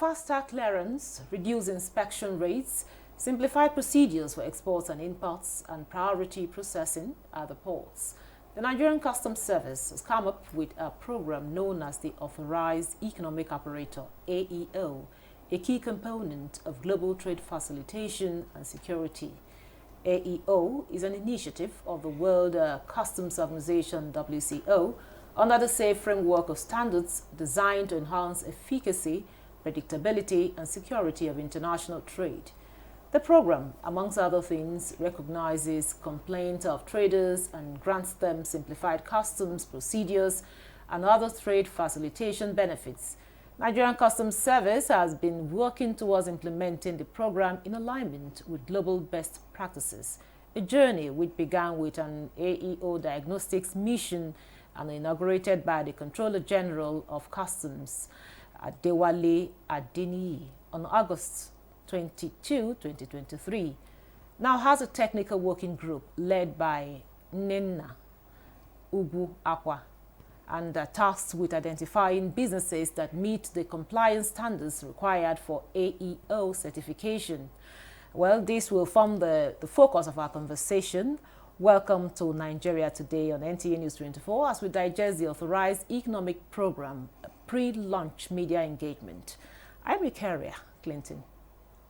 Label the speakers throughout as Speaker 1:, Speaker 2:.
Speaker 1: faster clearance, reduced inspection rates, simplified procedures for exports and imports, and priority processing at the ports. The Nigerian Customs Service has come up with a program known as the Authorized Economic Operator, AEO, a key component of global trade facilitation and security. AEO is an initiative of the World Customs Organization, WCO, under the safe framework of standards designed to enhance efficacy, predictability, and security of international trade. The program, amongst other things, recognizes complaints of traders and grants them simplified customs procedures and other trade facilitation benefits. Nigerian Customs Service has been working towards implementing the program in alignment with global best practices, a journey which began with an AEO diagnostics mission and inaugurated by the Controller General of Customs, Adewale Adeniyi, on August 22, 2023. Now has a technical working group led by Nnenna Ugwu Akwa and tasked with identifying businesses that meet the compliance standards required for AEO certification. Well, this will form the focus of our conversation. Welcome to Nigeria Today on NTA News 24 as we digest the Authorized Economic Program, a pre-launch media engagement. I'm Rikaria Clinton.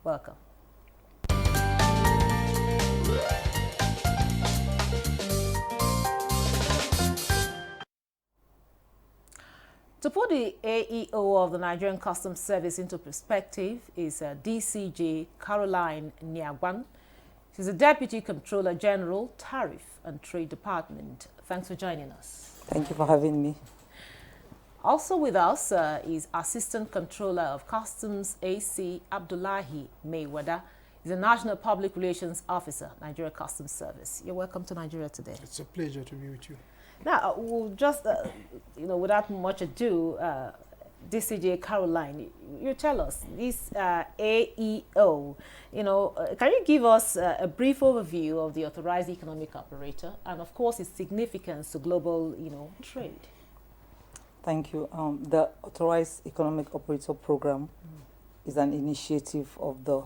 Speaker 1: Welcome. To put the AEO of the Nigerian Customs Service into perspective is DCJ Caroline Nyagwan. She's the Deputy Controller General, Tariff and Trade Department. Thanks for joining us.
Speaker 2: Thank you for having me.
Speaker 1: Also with us is Assistant Controller of Customs, AC Abdullahi Mayweather. He's a National Public Relations Officer, Nigeria Customs Service. You're welcome to Nigeria Today.
Speaker 3: It's a pleasure to be with you.
Speaker 1: Now, we'll just, without much ado, DCJ Caroline, you tell us, this AEO, can you give us a brief overview of the Authorized Economic Operator and, of course, its significance to global, trade?
Speaker 2: Thank you. The Authorized Economic Operator Program is an initiative of the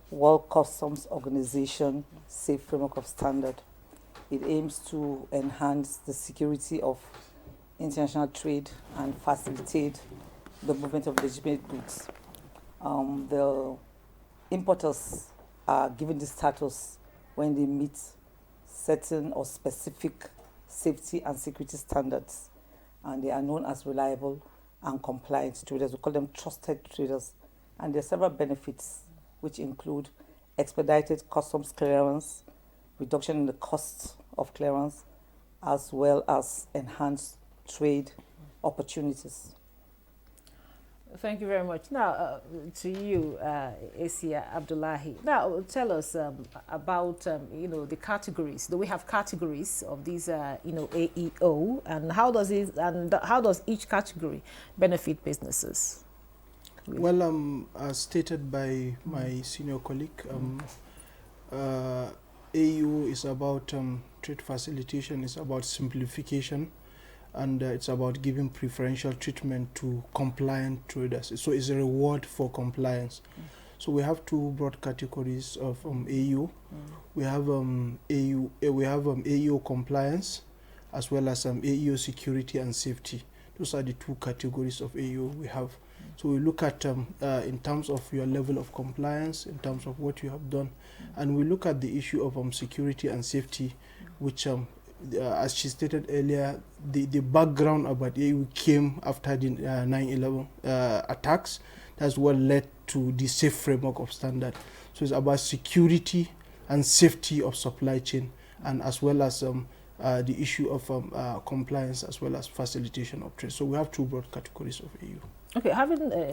Speaker 2: World Customs Organization Safe Framework of Standard. It aims to enhance the security of international trade and facilitate the movement of legitimate goods. The importers are given this status when they meet certain or specific safety and security standards, and they are known as reliable and compliant traders. We call them trusted traders. And there are several benefits, which include expedited customs clearance, reduction in the cost of clearance, as well as enhanced trade opportunities.
Speaker 1: Thank you very much. Now, to you, Asia Abdullahi. Now, tell us about, the categories. Do we have categories of these, AEO, and how does each category benefit businesses?
Speaker 3: Well, as stated by my senior colleague, AEO is about trade facilitation, it's about simplification, and it's about giving preferential treatment to compliant traders. So it's a reward for compliance. So we have two broad categories of AEO. We have AEO compliance, as well as AEO security and safety. Those are the two categories of AEO we have. So we look at in terms of your level of compliance, in terms of what you have done, and we look at the issue of security and safety, which, as she stated earlier, the background about AEO came after the 9/11 attacks. That's what led to the safe framework of standard. So it's about security and safety of supply chain, and as well as the issue of compliance, as well as facilitation of trade. So we have two broad categories of AEO.
Speaker 1: Okay,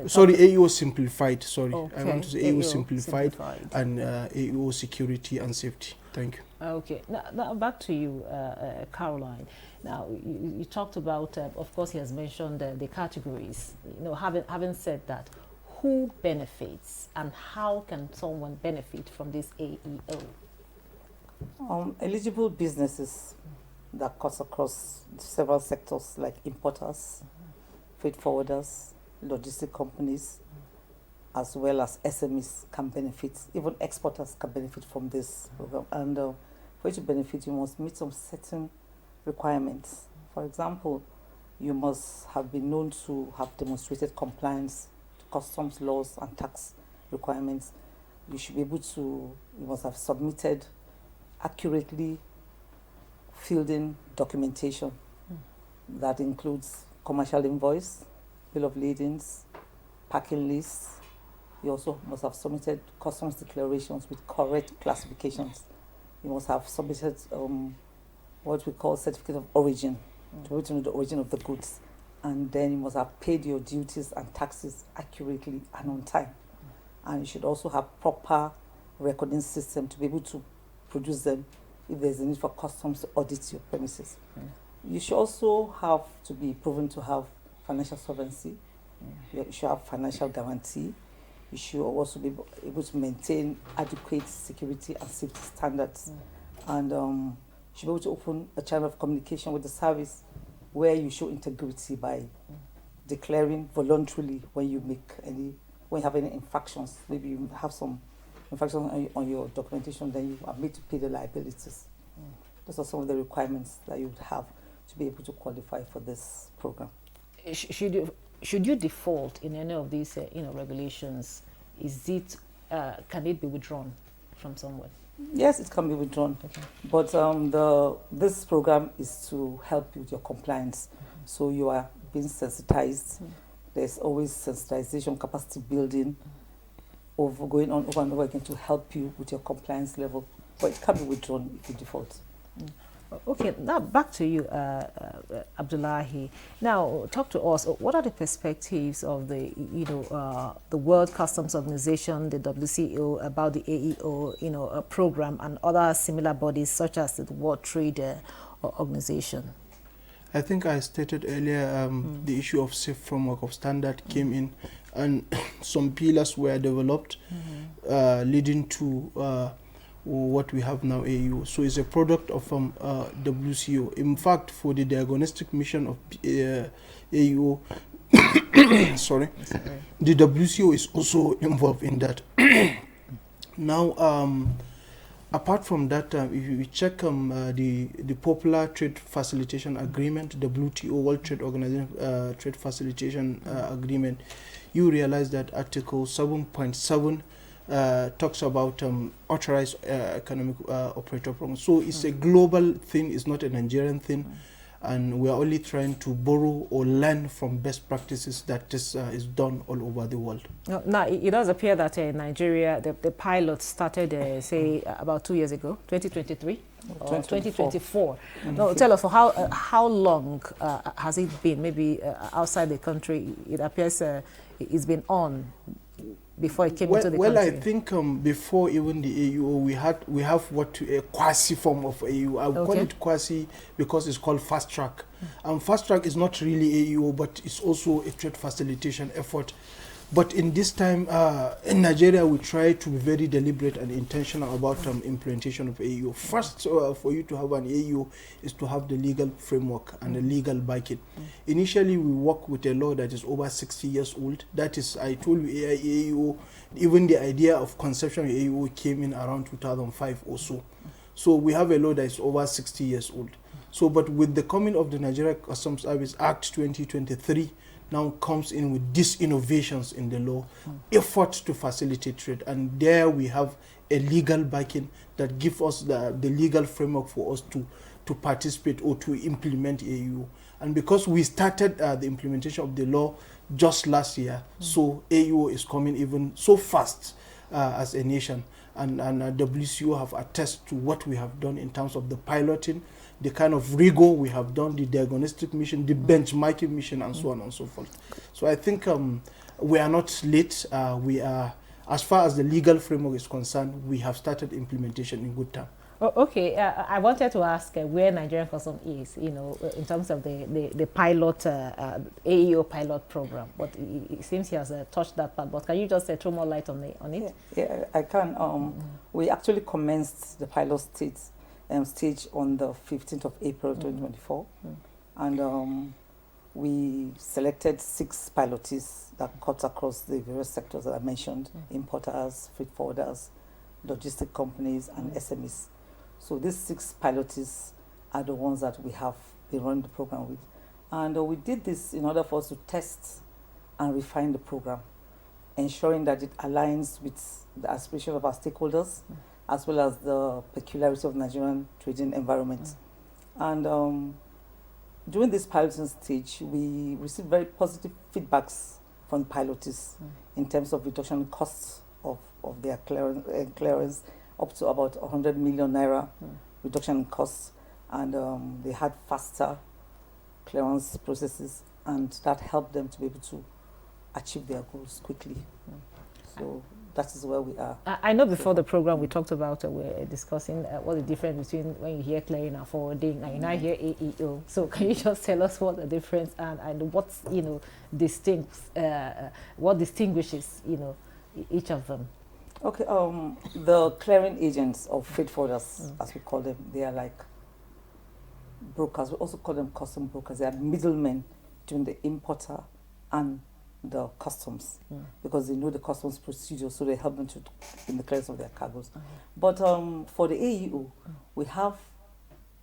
Speaker 3: sorry, AEO simplified. Sorry,
Speaker 1: okay.
Speaker 3: I want to say AEO simplified and AEO security and safety. Thank you.
Speaker 1: Okay, now back to you, Caroline. Now you talked about, of course, he has mentioned the categories. Having said that, who benefits and how can someone benefit from this AEO?
Speaker 2: Eligible businesses that cut across several sectors like importers, freight forwarders, logistic companies, as well as SMEs can benefit. Even exporters can benefit from this program. And for you to benefit, you must meet some certain requirements. For example, you must have been known to have demonstrated compliance to customs laws and tax requirements. You should be able to, you must have submitted accurately filled in documentation that includes commercial invoice, bill of ladings, packing lists. You also must have submitted customs declarations with correct classifications. You must have submitted what we call certificate of origin, to be able to know the origin of the goods. And then you must have paid your duties and taxes accurately and on time. And you should also have proper recording system to be able to produce them if there's a need for customs to audit your premises. You should also have to be proven to have financial solvency. You should have financial guarantee. You should also be able to maintain adequate security and safety standards. And you should be able to open a channel of communication with the service where you show integrity by declaring voluntarily when you have any infractions. Maybe you have some infractions on your documentation, then you are made to pay the liabilities. Those are some of the requirements that you would have to be able to qualify for this program.
Speaker 1: Should you default in any of these regulations, can it be withdrawn from somewhere?
Speaker 2: Yes, it can be withdrawn. Okay. But this program is to help you with your compliance. So you are being sensitized. There's always sensitization, capacity building, going on over and over again to help you with your compliance level. But it can be withdrawn if you default.
Speaker 1: Okay, now back to you, Abdullahi. Now, talk to us. What are the perspectives of the World Customs Organization, the WCO, about the AEO, program and other similar bodies such as the World Trade Organization?
Speaker 3: I think I stated earlier the issue of safe framework of standard came in, and some pillars were developed, leading to what we have now, AU. So it's a product of WCO. In fact, for the diagnostic mission of AU, sorry, the WCO is also involved in that. Now, apart from that, if you check the Popular Trade Facilitation Agreement, WTO, World Trade Organization Trade Facilitation Agreement, you realize that Article 7.7 talks about authorized economic operator program. So it's a global thing, it's not a Nigerian thing, and we are only trying to borrow or learn from best practices that this is done all over the world.
Speaker 1: Now, it does appear that in Nigeria, the pilot started, say, about 2 years ago, 2023 or 2024. No, tell us, for how long has it been? Maybe outside the country, it appears it's been on before it came into the country.
Speaker 3: Well, I think before even the AUO, we have what a quasi form of AU. I would call it quasi because it's called fast track. Fast track is not really AUO, but it's also a trade facilitation effort. But in this time, in Nigeria, we try to be very deliberate and intentional about implementation of AU. First, for you to have an AU is to have the legal framework and the legal backing. Initially, we work with a law that is over 60 years old. That is, I told you, AU, even the idea of conception of AU came in around 2005 or so. So we have a law that is over 60 years old. So, but with the coming of the Nigeria Customs Service Act 2023, now comes in with these innovations in the law, efforts to facilitate trade. And there we have a legal backing that gives us the legal framework for us to participate or to implement AU. And because we started the implementation of the law just last year, so AU is coming even so fast as a nation. And WCO have attested to what we have done in terms of the piloting, the kind of rigor we have done, the diagnostic mission, the benchmarking mission, and so on and so forth. So I think we are not late. We are, as far as the legal framework is concerned, we have started implementation in good time.
Speaker 1: Okay, I wanted to ask where Nigerian Customs is, in terms of the pilot, AEO pilot program. But it seems he has touched that part. But can you just throw more light on it?
Speaker 2: Yeah, I can. We actually commenced the pilot stage on the 15th of April 2024. And we selected 6 pilots that cut across the various sectors that I mentioned, importers, freight forwarders, logistic companies, and SMEs. So these 6 pilots are the ones that we have been running the program with. And we did this in order for us to test and refine the program, ensuring that it aligns with the aspirations of our stakeholders, as well as the peculiarity of Nigerian trading environment. And during this piloting stage, we received very positive feedbacks from pilots in terms of reduction in costs of their clearance, up to about 100 million naira reduction in costs, and they had faster clearance processes, and that helped them to be able to achieve their goals quickly. So that is where we are.
Speaker 1: I know before the program we talked about, we're discussing what the difference between when you hear clearing and forwarding and you now hear AEO. So can you just tell us what the difference and what's, what distinguishes, each of them?
Speaker 2: Okay, the clearing agents or freight forwarders, as we call them, they are like brokers. We also call them custom brokers. They are middlemen between the importer and the customs, because they know the customs procedure, so they help them in the clearance of their cargoes. But for the AEO, we have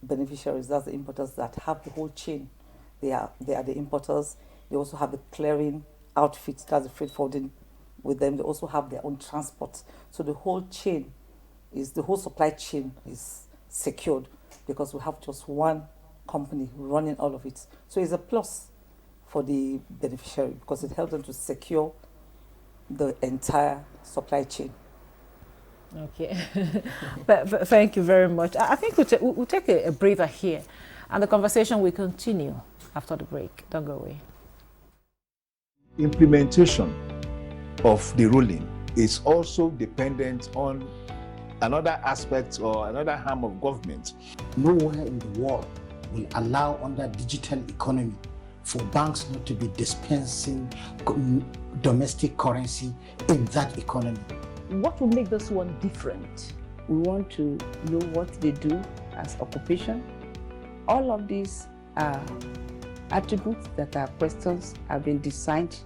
Speaker 2: beneficiaries, that's the importers that have the whole chain. They are the importers. They also have the clearing outfit, that's the freight forwarding with them. They also have their own transport. So the whole supply chain is secured, because we have just one company running all of it. So it's a plus for the beneficiary, because it helps them to secure the entire supply chain.
Speaker 1: Okay, but thank you very much. I think we'll take a breather here, and the conversation will continue after the break. Don't go away.
Speaker 4: Implementation of the ruling is also dependent on another aspect or another arm of government.
Speaker 5: Nowhere in the world will allow, under digital economy, for banks not to be dispensing domestic currency in that economy.
Speaker 6: What will make this one different? We want to know what they do as occupation. All of these are attributes that our questions have been designed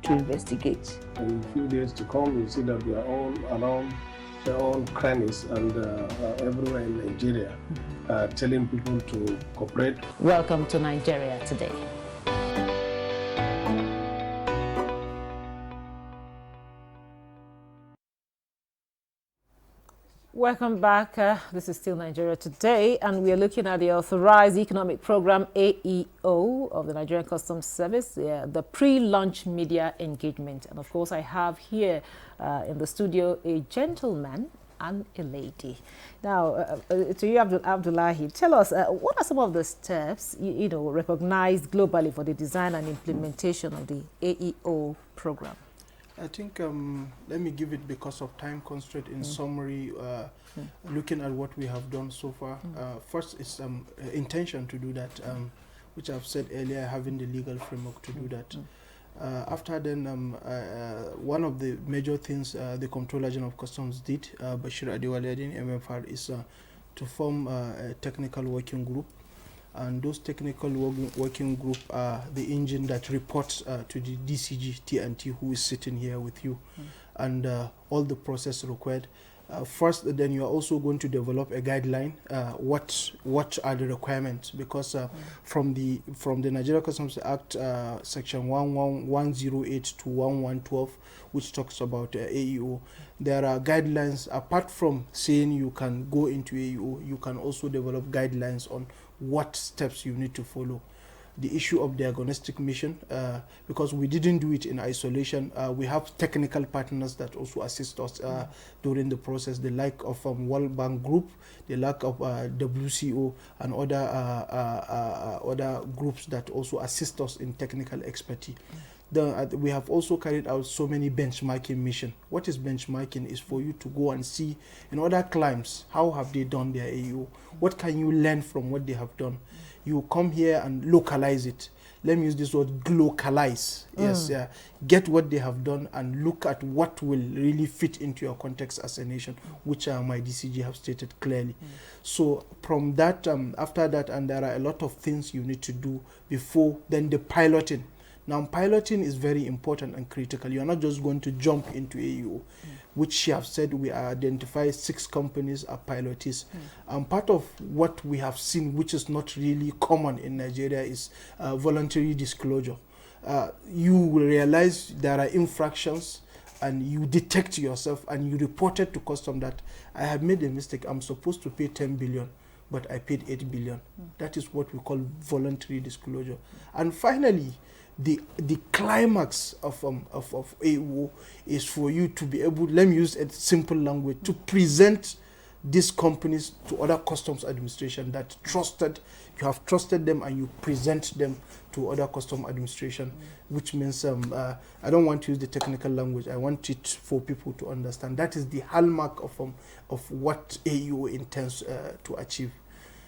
Speaker 6: to investigate.
Speaker 7: In a few days to come, you see that we are all around their own crannies and everywhere in Nigeria, telling people to cooperate.
Speaker 1: Welcome to Nigeria Today. Welcome back. This is still Nigeria Today, and we are looking at the Authorized Economic Program, AEO, of the Nigerian Customs Service, the pre-launch media engagement. And of course, I have here in the studio a gentleman and a lady. Now, to you, Abdullahi, tell us, what are some of the steps, recognized globally for the design and implementation of the AEO program?
Speaker 3: I think let me give it, because of time constraint, in summary, looking at what we have done so far. First is intention to do that, which I've said earlier, having the legal framework to do that. After then, one of the major things the Comptroller General of Customs did, Bashir Adewale in MFR, is to form a technical working group. And those technical working group are the engine that reports to the DCG TNT, who is sitting here with you, and all the process required. First, then you are also going to develop a guideline. What are the requirements? Because from the Nigeria Customs Act, section 11108 to 1112, which talks about AEO, there are guidelines. Apart from saying you can go into AEO, you can also develop guidelines on what steps you need to follow. The issue of diagnostic mission, because we didn't do it in isolation, we have technical partners that also assist us during the process, the like of World Bank Group, the like of WCO, and other groups that also assist us in technical expertise. We have also carried out so many benchmarking missions. What is benchmarking? Is for you to go and see in other climes, how have they done their AEO? What can you learn from what they have done? You come here and localize it. let me use this word, glocalize. Yes, yeah. Get what they have done and look at what will really fit into your context as a nation, which my DCG have stated clearly. So from that, after that, and there are a lot of things you need to do before then the piloting. Now, piloting is very important and critical. You are not just going to jump into AUO, which she have said we identify 6 companies are pilotees. And part of what we have seen, which is not really common in Nigeria, is voluntary disclosure. You will realize there are infractions and you detect yourself and you reported to custom that I have made a mistake. I'm supposed to pay 10 billion, but I paid 8 billion. That is what we call voluntary disclosure. And finally, the climax of AUO is for you to be able, let me use a simple language, to present these companies to other customs administration that you have trusted them, and you present them to other custom administration, which means I don't want to use the technical language. I want it for people to understand. That is the hallmark of what AUO intends to achieve.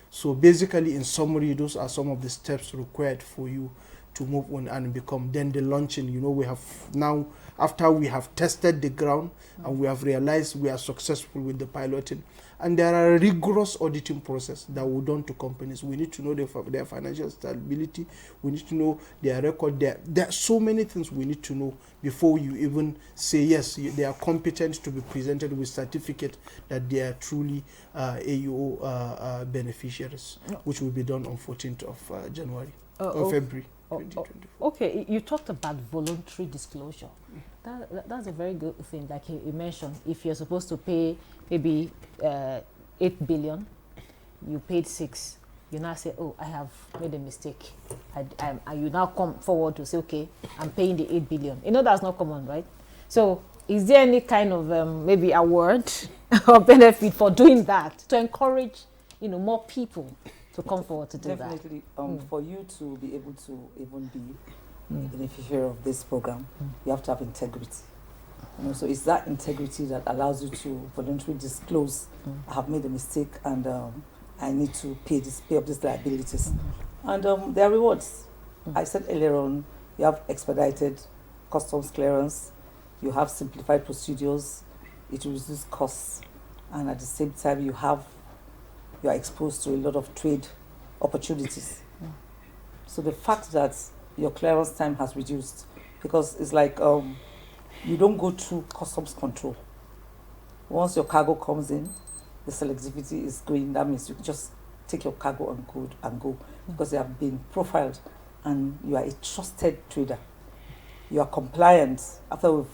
Speaker 3: So basically, in summary, those are some of the steps required for you to move on and become. Then the launching, you know, we have now, after we have tested the ground and we have realized we are successful with the piloting, and there are a rigorous auditing process that we done to companies. We need to know their financial stability. We need to know their record. There are so many things we need to know before you even say yes, they are competent to be presented with certificate that they are truly AUO beneficiaries, which will be done on 14th of January or February.
Speaker 1: Okay, you talked about voluntary disclosure. That's a very good thing. Like you mentioned, if you're supposed to pay maybe 8 billion, you paid 6. You now say, oh, I have made a mistake. And you now come forward to say, okay, I'm paying the 8 billion. You know, that's not common, right? So is there any kind of maybe award or benefit for doing that to encourage, you know, more people to come forward to do that?
Speaker 2: Definitely, for you to be able to even be a beneficiary of this program, you have to have integrity. You know, so it's that integrity that allows you to voluntarily disclose, I have made a mistake and I need to pay up these liabilities. And there are rewards. I said earlier on, you have expedited customs clearance, you have simplified procedures, it reduces costs, and at the same time you are exposed to a lot of trade opportunities. So the fact that your clearance time has reduced, because it's like you don't go through customs control. Once your cargo comes in, the selectivity is going. That means you just take your cargo and go because you have been profiled and you are a trusted trader. You are compliant. After we've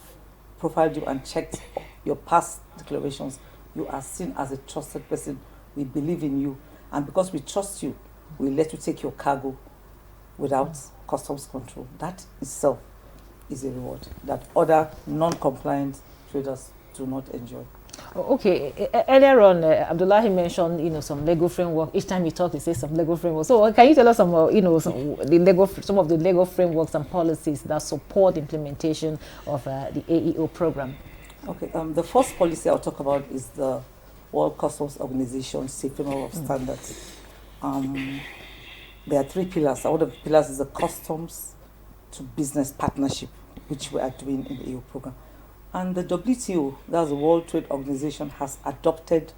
Speaker 2: profiled you and checked your past declarations, you are seen as a trusted person. We believe in you, and because we trust you, we let you take your cargo without customs control. That itself is a reward that other non-compliant traders do not enjoy.
Speaker 1: Okay, earlier on, Abdullahi mentioned, you know, some legal framework. Each time he talks, he says some legal framework. So can you tell us some, you know, some of the legal frameworks and policies that support implementation of the AEO program?
Speaker 2: Okay, the first policy I'll talk about is the World Customs Organization Safe Framework of Standards. There are 3 pillars. One of the pillars is the customs to business partnership, which we are doing in the EU program. And the WTO, that's the World Trade Organization, has adopted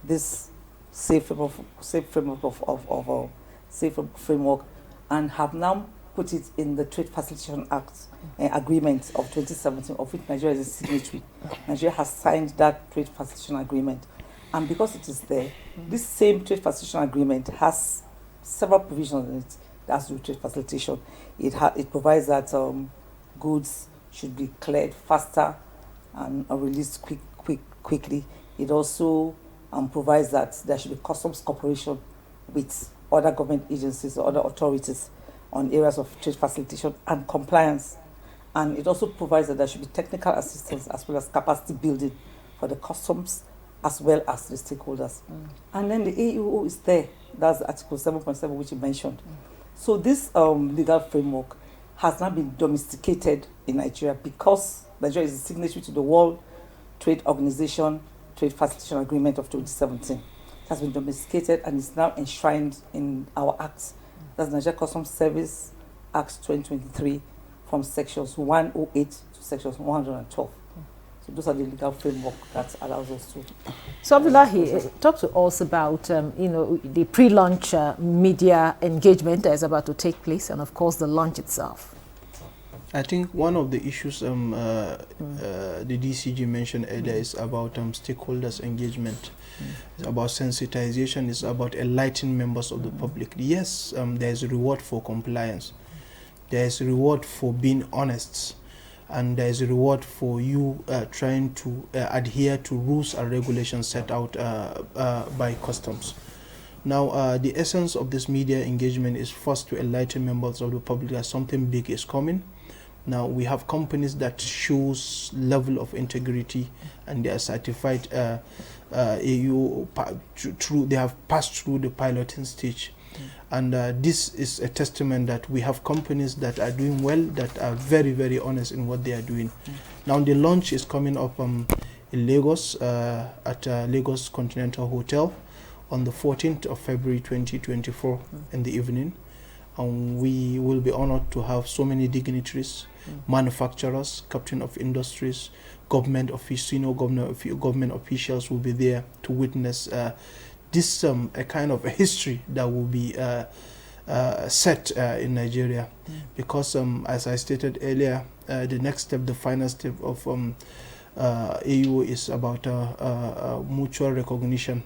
Speaker 2: this safe framework and have now put it in the Trade Facilitation Act agreement of 2017, of which Nigeria is a signatory. Nigeria has signed that Trade Facilitation Agreement. And because it is there, this same Trade Facilitation Agreement has several provisions in it that has to do with trade facilitation. It provides that goods should be cleared faster and released quickly. It also provides that there should be customs cooperation with other government agencies or other authorities on areas of trade facilitation and compliance. And it also provides that there should be technical assistance as well as capacity building for the customs as well as the stakeholders. And then the AUO is there. That's Article 7.7, which you mentioned. So this legal framework has now been domesticated in Nigeria because Nigeria is a signatory to the World Trade Organization Trade Facilitation Agreement of 2017. It has been domesticated and is now enshrined in our acts. That's Nigeria Customs Service Act 2023 from sections 108 to sections 112. So those are the legal framework that allows us to.
Speaker 1: So Abdullahi, talk to us about the pre-launch media engagement that is about to take place, and of course the launch itself.
Speaker 3: I think one of the issues the DCG mentioned earlier is about stakeholders engagement. It's about sensitization. It's about enlightening members of the public. Yes, there is a reward for compliance. There is a reward for being honest. And there is a reward for you trying to adhere to rules and regulations set out by customs. Now, the essence of this media engagement is first to enlighten members of the public that something big is coming. Now, we have companies that shows level of integrity, and they are certified AU they have passed through the piloting stage. And this is a testament that we have companies that are doing well, that are very, very honest in what they are doing. Now, the launch is coming up in Lagos at Lagos Continental Hotel on the 14th of February 2024 in the evening. And we will be honored to have so many dignitaries, manufacturers, captain of industries, government officials, senior government officials will be there to witness this a kind of a history that will be set in Nigeria, because as I stated earlier, the next step, the final step of AU is about a mutual recognition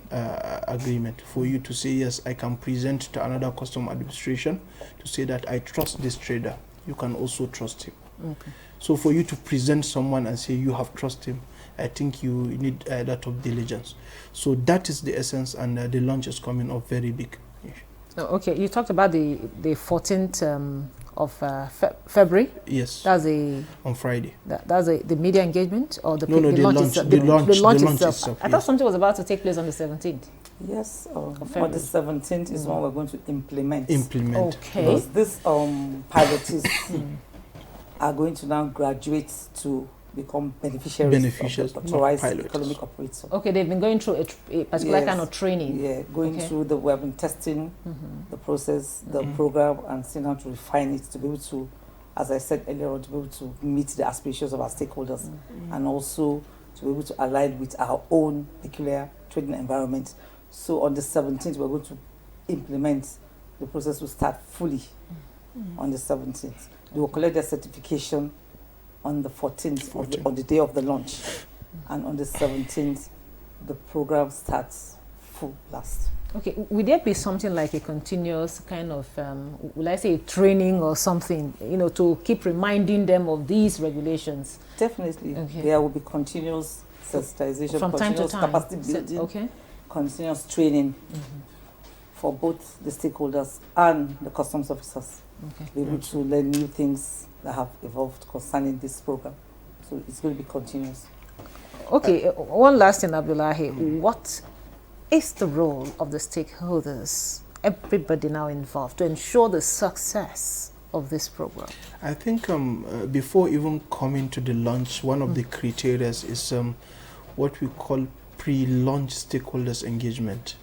Speaker 3: agreement for you to say, yes, I can present to another custom administration to say that I trust this trader. You can also trust him. Okay. So for you to present someone and say you have trust him, I think you need a lot of diligence. So that is the essence, and the launch is coming up very big.
Speaker 1: Oh, okay, you talked about the 14th of February.
Speaker 3: Yes.
Speaker 1: That's
Speaker 3: on Friday.
Speaker 1: That's the media engagement, or the
Speaker 3: launch
Speaker 1: itself?
Speaker 3: The launch itself.
Speaker 1: I thought something was about to take place on the 17th.
Speaker 2: Yes, on the 17th is when we're going to implement.
Speaker 1: Okay.
Speaker 2: Because this pilotees are going to now graduate to become beneficiaries of the authorized economic operator.
Speaker 1: Okay, they've been going through a particular kind of training.
Speaker 2: Yeah, going through we have been testing the process, the program, and seeing how to refine it to be able to, as I said earlier on, to be able to meet the aspirations of our stakeholders and also to be able to align with our own peculiar trading environment. So on the 17th, we're going to implement. The process will start fully on the 17th. They will collect their certification on the 14th, on the day of the launch. And on the 17th, the program starts full blast.
Speaker 1: Okay, will there be something like a continuous kind of, will I say training or something, to keep reminding them of these regulations?
Speaker 2: Definitely. Okay. There will be continuous sensitization,
Speaker 1: from time to time,
Speaker 2: capacity building, continuous training for both the stakeholders and the customs officers. Okay. Be able to learn new things that have evolved concerning this program. So it's going to be continuous.
Speaker 1: Okay, one last thing, Abdullahi. What is the role of the stakeholders, everybody now involved, to ensure the success of this program?
Speaker 3: I think before even coming to the launch, one of the criteria is what we call pre-launch stakeholders engagement.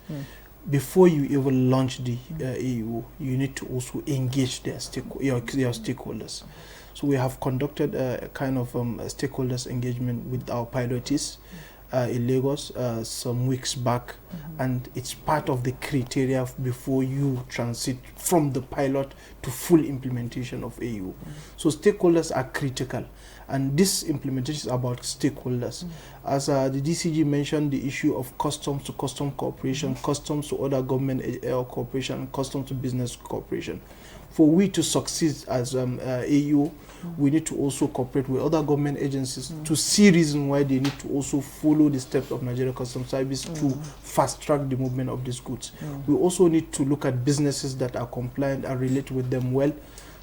Speaker 3: Before you even launch the AU, you need to also engage your stakeholders. So we have conducted a kind of stakeholders engagement with our pilotees in Lagos some weeks back, and it's part of the criteria before you transit from the pilot to full implementation of AU. So stakeholders are critical, and this implementation is about stakeholders. As the DCG mentioned, the issue of customs to custom cooperation, customs to other government cooperation, and customs to business cooperation. For we to succeed as AU, we need to also cooperate with other government agencies to see reason why they need to also follow the steps of Nigeria Customs Service to fast track the movement of these goods. We also need to look at businesses that are compliant and relate with them well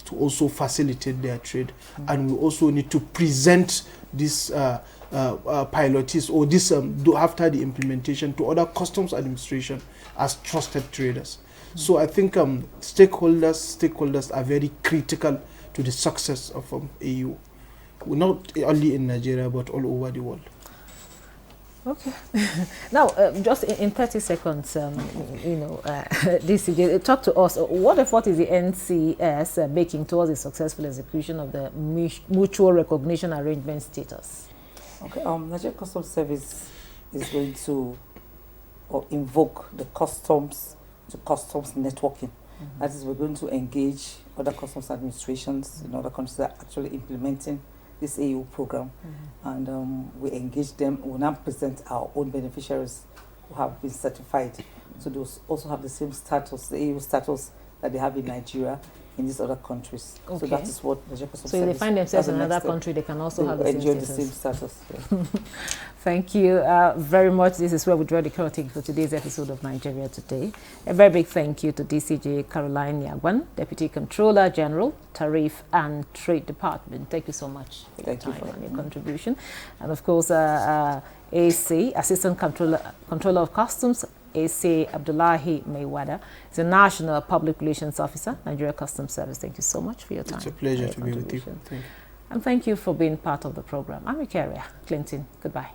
Speaker 3: to also facilitate their trade. And we also need to present this pilotees or this after the implementation to other customs administration as trusted traders. So I think stakeholders are very critical to the success of AU, not only in Nigeria but all over the world.
Speaker 1: Okay. Now, just in 30 seconds, DCJ, talk to us. What effort is the NCS making towards the successful execution of the mutual recognition arrangement status?
Speaker 2: Okay. Nigeria Customs Service is going to invoke the customs to customs networking. That is, we're going to engage other customs administrations in other countries that are actually implementing this AU program, and we engage them. We now present our own beneficiaries who have been certified, so those also have the same status, the AU status that they have in Nigeria, in these other countries.
Speaker 1: Okay.
Speaker 2: So that is what the Customs
Speaker 1: So if they find themselves in another country, they can also have the same status. Yeah.
Speaker 2: Thank you
Speaker 1: very much. This is where we draw the curtain for today's episode of Nigeria Today. A very big thank you to DCJ Caroline Yagwan, Deputy Controller General, Tariff and Trade Department. Thank you so much for your time and your contribution. And of course, AC, Assistant Controller of Customs, AC Abdullahi Maywada, is a National Public Relations Officer, Nigeria Customs Service. Thank you so much for your time.
Speaker 3: It's a pleasure to be with you. Thank you.
Speaker 1: And thank you for being part of the program. I'm Ikaria Clinton. Goodbye.